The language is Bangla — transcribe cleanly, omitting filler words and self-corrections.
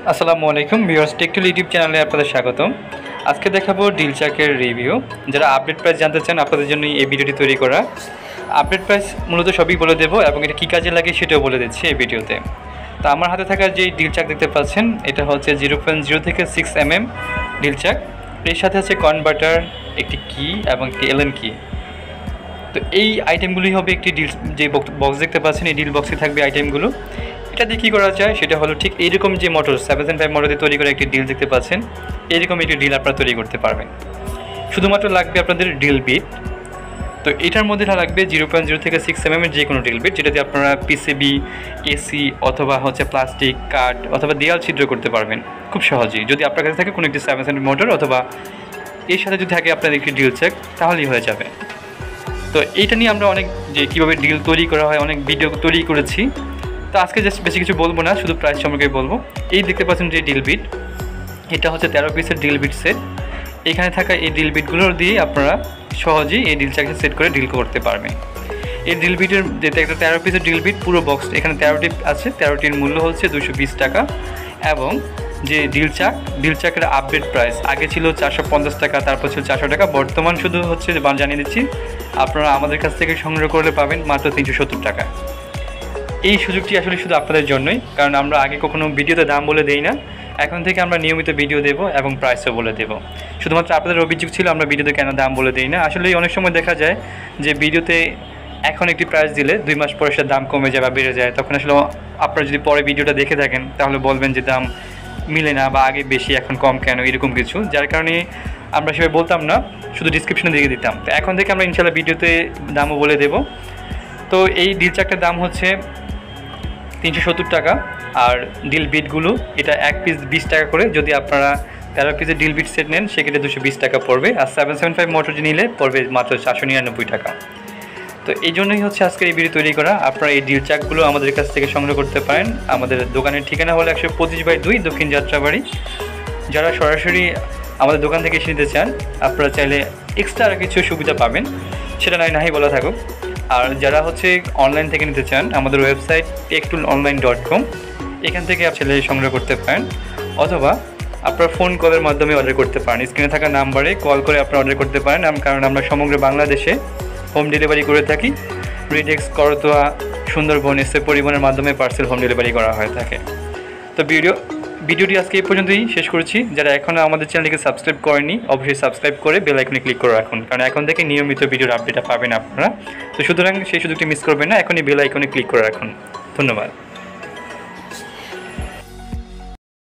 আসসালামু আলাইকুম ভিউয়ার্স, টেকটুল ইউটিউব চ্যানেলে আপনাদের স্বাগতম। আজকে দেখাবো ড্রিল চাকের রিভিউ। যারা আপডেট প্রাইস জানতে চান আপনাদের জন্য এই ভিডিওটি তৈরি করা। আপডেট প্রাইস মূলত সবই বলে দেবো এবং এটা কী কাজে লাগে সেটাও বলে দিচ্ছি এই ভিডিওতে। তো আমার হাতে থাকা যে ড্রিল চাক দেখতে পাচ্ছেন এটা হচ্ছে 0.0 থেকে 6 mm ড্রিল চাক। এর সাথে আছে কনভার্টার, একটি কি এবং একটি এলএন কি। তো এই আইটেমগুলি হবে একটি ড্রিল, যে বক্স দেখতে পাচ্ছেন এই ড্রিল বক্সে থাকবে আইটেমগুলো। এটা দিয়ে কী করা যায় সেটা হলো ঠিক এইরকম যে মোটর 775 মোটর দিয়ে তৈরি করে একটি ড্রিল দেখতে পাচ্ছেন, এইরকম একটি ড্রিল আপনারা তৈরি করতে পারবেন। শুধুমাত্র লাগবে আপনাদের ড্রিল বিট। তো এটার মধ্যে লাগবে 0.0 থেকে 6 mm যে কোনো ড্রিল বিট, যেটা দিয়ে আপনারা পিসিবি, এসি অথবা হচ্ছে প্লাস্টিক, কাঠ অথবা দেয়াল ছিদ্র করতে পারবেন খুব সহজেই, যদি আপনার কাছে থাকে কোনো একটি 775 মোটর অথবা এর সাথে যদি থাকে আপনাদের একটি ড্রিল চাক, তাহলেই হয়ে যাবে। তো এইটা নিয়ে আমরা অনেক যে কীভাবে ড্রিল তৈরি করা হয় অনেক ভিডিও তৈরি করেছি। তো আজকে জাস্ট বেশি কিছু বলবো না, শুধু প্রাইস সম্পর্কে বলবো। এই দেখতে পাচ্ছেন যে ড্রিল বিট, এটা হচ্ছে 13 পিসের ড্রিল বিট সেট। এখানে থাকা এই ড্রিল বিটগুলো দিয়ে আপনারা সহজেই এই ড্রিল চাকটি সেট করে ড্রিল করতে পারবেন। এই ড্রিল বিটের যেটা একটা 13 পিসের ড্রিল বিট, পুরো বক্স এখানে 13টি আছে। 13টির মূল্য হচ্ছে 220 টাকা। এবং যে ড্রিল চাকের আপডেট প্রাইস আগে ছিল 450 টাকা, তারপর ছিল 400 টাকা, বর্তমান শুধু হচ্ছে জানিয়ে দিচ্ছি আপনারা আমাদের কাছ থেকে সংগ্রহ করলে পাবেন মাত্র 370 টাকা। এই সুযোগটি আসলে শুধু আপনাদের জন্যই, কারণ আমরা আগে কখনো ভিডিওতে দাম বলে দেই না। এখন থেকে আমরা নিয়মিত ভিডিও দেবো এবং প্রাইসও বলে দেবো। শুধুমাত্র আপনাদের অভিযোগ ছিল আমরা ভিডিওতে কেন দাম বলে দিই না। আসলে অনেক সময় দেখা যায় যে ভিডিওতে এখন একটি প্রাইস দিলে 2 মাস পরে সেটা দাম কমে যায় বা বেড়ে যায়, তখন আসলে আপনারা যদি পরে ভিডিওটা দেখে থাকেন তাহলে বলবেন যে দাম মিলে না বা আগে বেশি এখন কম কেন, এরকম কিছু, যার কারণে আমরা সেভাবে বলতাম না, শুধু ডিসক্রিপশনে দিয়ে দিতাম। তো এখন থেকে আমরা ইনশাআল্লাহ ভিডিওতে দামও বলে দেবো। তো এই ড্রিল চাকটার দাম হচ্ছে 370 টাকা। আর ড্রিল বিটগুলো এটা এক পিস 20 টাকা করে, যদি আপনারা 13 পিসের ড্রিল বিট সেট নেন সেক্ষেত্রে 220 টাকা পড়বে। আর 775 মোটর নিলে পড়বে মাত্র 499 টাকা। তো এই জন্যই হচ্ছে আজকের এই ভিডিও তৈরি করা। আপনারা এই ড্রিল চাকগুলো আমাদের কাছ থেকে সংগ্রহ করতে পারেন। আমাদের দোকানের ঠিকানা হলো 125/2 দক্ষিণ যাত্রাবাড়ি। যারা সরাসরি আমাদের দোকান থেকে এসে নিতে চান আপনারা চাইলে এক্সট্রা আর কিছু সুবিধা পাবেন, সেটা নাই বলা থাকুক। আর যারা হচ্ছে অনলাইন থেকে নিতে চান আমাদের ওয়েবসাইট techtoolonline.com, এখান থেকে আপনারা সংগ্রহ করতে পারেন, অথবা আপনারা ফোন কলের মাধ্যমে অর্ডার করতে পারেন। স্ক্রিনে থাকা নাম্বারে কল করে আপনারা অর্ডার করতে পারেন, কারণ আমরা সমগ্র বাংলাদেশে হোম ডেলিভারি করে থাকি। রিডেক্স, করতোয়া, সুন্দরবন, এসে পরিবহনের মাধ্যমে পার্সেল হোম ডেলিভারি করা হয়ে থাকে। তো ভিডিওটি আজকে এই পর্যন্তই শেষ করছি। যারা এখনও আমাদের চ্যানেলটিকে সাবস্ক্রাইব করেনি অবশ্যই সাবস্ক্রাইব করে বেল আইকনে ক্লিক করে রাখুন, কারণ এখন থেকে নিয়মিত ভিডিওর আপডেট পাবেন আপনারা। তো সুতরাং সেই সুযোগটি মিস করবেন না, এখনই বেল আইকনে ক্লিক করে রাখুন। ধন্যবাদ।